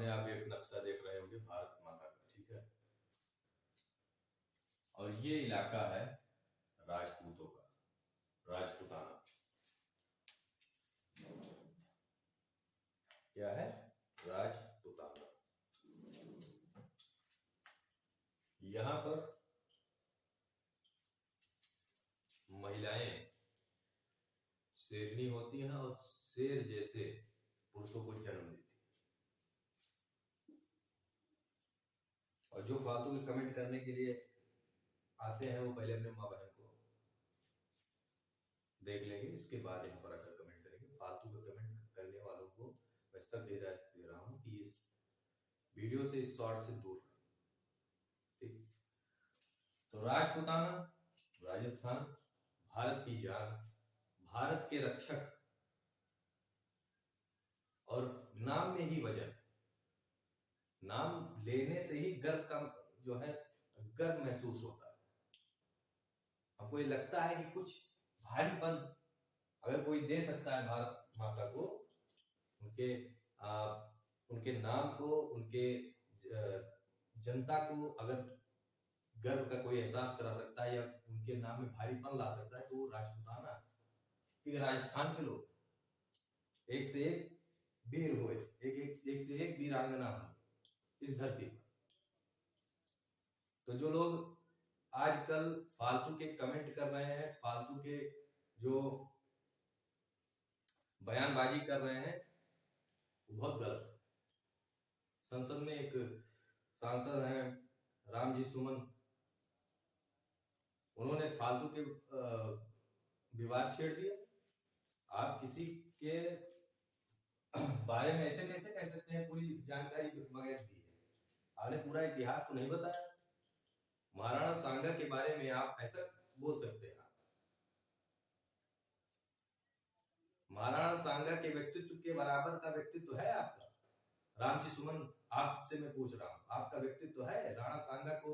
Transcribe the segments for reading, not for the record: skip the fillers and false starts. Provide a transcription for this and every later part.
सामने आप एक नक्शा देख रहे होंगे भारत माता का, ठीक है। और ये इलाका है राजपूतों का, राजपूताना। क्या है? राजपूताना। यहां पर महिलाएं शेरनी होती हैं और शेर जैसे पुरुषों को जन्म देती है। और जो फालतू के कमेंट करने के लिए आते हैं वो पहले अपने माँ बहन को देख लेंगे, इसके बाद यहाँ पर आकर कमेंट करेंगे। फालतू के कमेंट करने वालों को मैं सब दे रहा हूँ कि इस वीडियो से, इस शॉर्ट से दूर रहें, ठीक। तो राजपूताना, राजस्थान, भारत की जान, भारत के रक्षक, और नाम में ही वजन, नाम लेने से ही गर्व का जो है गर्व महसूस होता है। हमको ये लगता है कि कुछ भारीपन अगर कोई दे सकता है भारत माता को, उनके नाम को, उनके जनता को अगर गर्व का कोई एहसास करा सकता है या उनके नाम में भारीपन ला सकता है तो वो राजपूताना। क्योंकि राजस्थान के लोग एक से एक वीर हुए, एक से एक वीरांगना हुई इस धरती पर। तो जो लोग आजकल फालतू के कमेंट कर रहे हैं, फालतू के जो बयानबाजी कर रहे हैं, वो बहुत गलत है। संसद में एक सांसद हैं रामजी सुमन, उन्होंने फालतू के विवाद छेड़ दिया। आप किसी के बारे में ऐसे कैसे कह सकते हैं? पूरी जानकारी बगैर दी है, आपने पूरा इतिहास तो नहीं बताया। महाराणा सांगा के बारे में आप ऐसा बोल सकते हैं? महाराणा सांगा के व्यक्तित्व के बराबर का व्यक्तित्व है आपका? रामजी सुमन, आपसे मैं पूछ रहा हूं, आपका व्यक्तित्व है? राणा सांगा को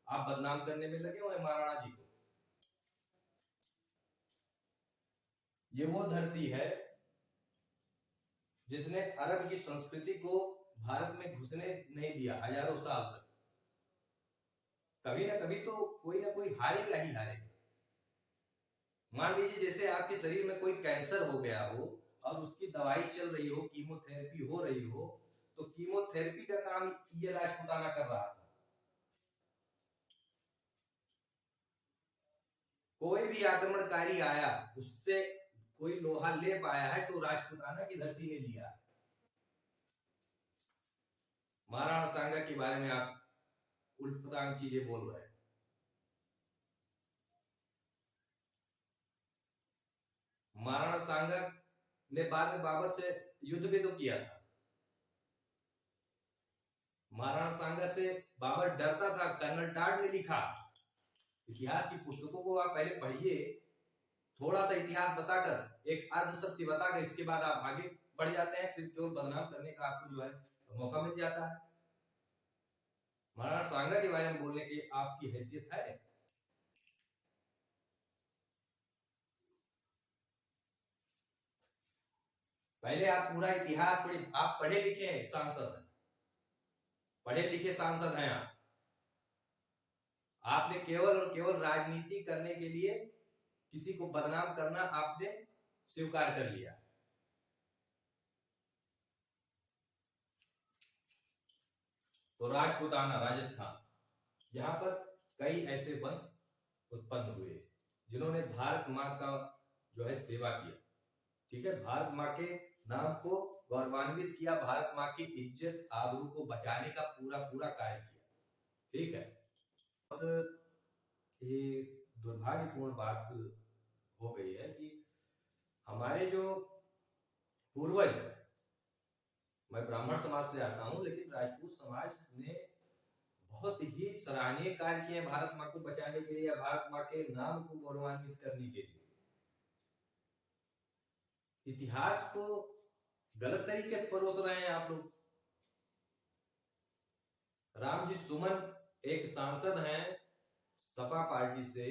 आप बदनाम करने में लगे हुए, महाराणा जी को। ये वो धरती है जिसने अरब की संस्कृति को भारत में घुसने नहीं दिया हजारों साल तक। कभी ना कभी तो कोई ना कोई हारेगा ही हारेगा। मान लीजिए जैसे आपके शरीर में कोई कैंसर हो गया हो और उसकी दवाई चल रही हो, कीमोथेरेपी हो रही हो, तो कीमोथेरेपी का काम ये राजपूताना कर रहा था। कोई भी आक्रमणकारी आया, उससे कोई लोहा ले पाया है तो राजपूताना की धरती ने लिया। महाराणा सांगा के बारे में आप उल्ट-पटांग चीजें बोल रहे हैं। महाराणा सांगा ने बाद में बाबर से युद्ध भी तो किया था। महाराणा सांगा से बाबर डरता था। कर्नल टाड ने लिखा, इतिहास की पुस्तकों को आप पहले पढ़िए, थोड़ा सा इतिहास बताकर, एक अर्ध सत्य बताकर इसके बाद आप आगे बढ़ जाते हैं, फिर केवल बदनाम करने का आपको जो है मौका मिल जाता है। महाराणा सांगा के बारे में बोलने की आपकी हैसियत है? पहले आप पूरा इतिहास पढ़िए। आप पढ़े लिखे सांसद हैं, पढ़े लिखे सांसद हैं आप। आपने केवल और केवल राजनीति करने के लिए किसी को बदनाम करना आपने स्वीकार कर लिया। तो राजपूताना, राजस्थान, यहां पर कई ऐसे वंश उत्पन्न हुए जिन्होंने भारत माँ का जो है सेवा किया, ठीक है। भारत माँ के नाम को गौरवान्वित किया, भारत माँ की इज्जत आबरू को बचाने का पूरा पूरा कार्य किया, ठीक है। बहुत ये दुर्भाग्यपूर्ण बात हो गई है कि हमारे जो पूर्वज, मैं ब्राह्मण समाज से आता हूं, लेकिन राजपूत समाज ने बहुत ही सराहनीय कार्य किए भारत माँ को बचाने के लिए या भारत माँ के नाम को गौरवान्वित करने के लिए। इतिहास को गलत तरीके से परोस रहे हैं आप लोग। रामजी सुमन एक सांसद हैं सपा पार्टी से,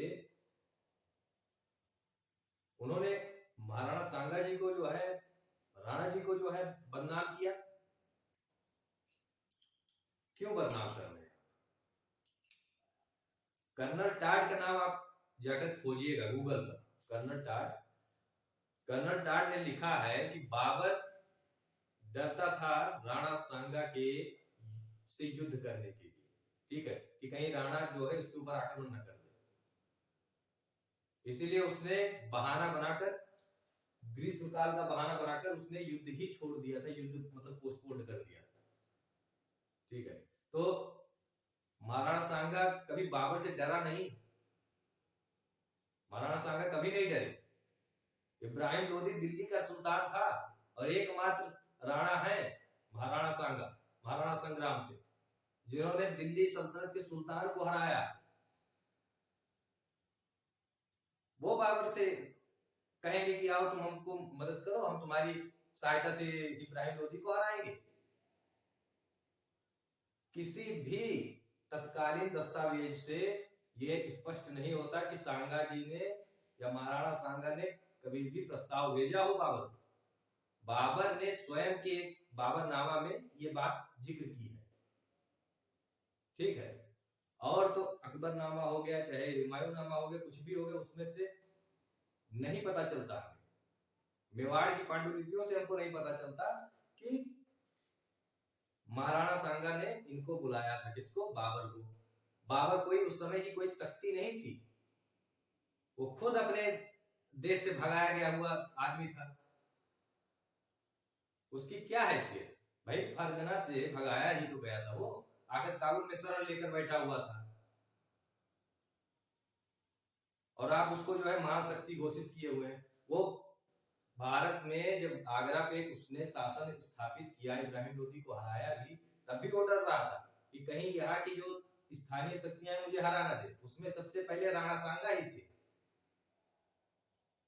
उन्होंने महाराणा सांगा जी को जो है, राणा जी को जो है बदनाम किया। क्यों बदनाम कर रहे हैं? कर्नल टाड का नाम आप जाकर खोजिएगा गूगल पर, कर्नल टाड ने लिखा है कि बाबर डरता था राणा सांगा के से युद्ध करने के लिए, ठीक है, कि कहीं राणा जो है उसके ऊपर आक्रमण न कर दे, इसीलिए उसने बहाना बनाकर, ग्रीष्मकाल का बहाना बनाकर उसने युद्ध ही छोड़ दिया था, युद्ध मतलब पोस्टपोन कर दिया था, ठीक है। तो महाराणा सांगा कभी बाबर से डरा नहीं, महाराणा सांगा कभी नहीं डरे। इब्राहिम लोदी दिल्ली का सुल्तान था और एकमात्र राणा है महाराणा सांगा, महाराणा संग्राम से, जिन्होंने दिल्ली सल्तनत के सुल्तान को हराया। वो बाबर से कहेंगे कि आओ तुम हमको मदद करो, हम तुम्हारी सहायता से इब्राहिम लोदी को हराएंगे। किसी भी तत्कालीन दस्तावेज से यह स्पष्ट नहीं होता कि सांगा जी ने या महाराणा सांगा ने कभी भी प्रस्ताव भेजा हो बाबर। बाबर ने स्वयं के बाबरनामा में ये बात जिक्र की है, ठीक है। और तो अकबरनामा हो गया चाहे हुमायूंनामा हो गया, कुछ भी हो गया, उसमें से नहीं पता चलता हमें, मेवाड़ की पांडुलिपियों से हमको नहीं पता चलता कि महाराणा सांगा ने इनको बुलाया था, किसको? बाबर को। बाबर कोई उस समय की कोई शक्ति नहीं थी, वो खुद अपने देश से भगाया गया हुआ आदमी था। उसकी क्या हैसियत भाई? फरगना से भगाया ही तो गया था, वो आकर काबुल में शरण लेकर बैठा हुआ था, और आप उसको जो है महाशक्ति घोषित किए हुए हैं। वो भारत में जब आगरा पे उसने शासन स्थापित किया, इब्राहिम लोदी को हराया भी, तब भी वो डर रहा था कि कहीं यहाँ की जो स्थानीय शक्तियां मुझे हरा ना दे। उसमें सबसे पहले राणा सांगा ही थे।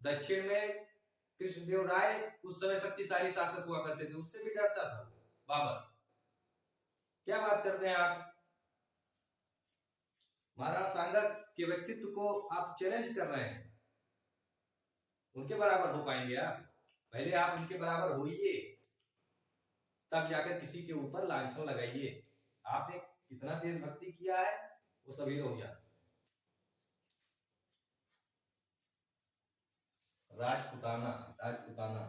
दक्षिण में कृष्णदेव राय उस समय शक्तिशाली शासक हुआ करते थे, उससे भी डरता था बाबर। क्या बात करते हैं आप? महाराणा सांगा के व्यक्तित्व को आप चैलेंज कर रहे हैं। उनके बराबर हो पाएंगे आप? पहले आप उनके बराबर होइए, तब जाकर किसी के ऊपर लांछन लगाइए। आपने कितना देशभक्ति किया है वो सभी लोग जानते हैं। राजपुताना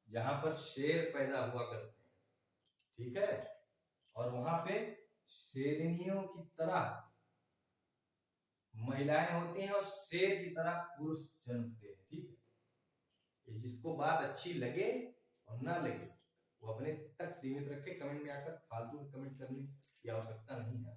जहां पर शेर पैदा हुआ करते हैं, ठीक है, और वहां पे शेरनियों की तरह महिलाएं होती हैं और शेर की तरह पुरुष जन्मते हैं, ठीक है। जिसको बात अच्छी लगे और ना लगे वो अपने तक सीमित रखे, कमेंट में आकर फालतू कमेंट करने की आवश्यकता नहीं है।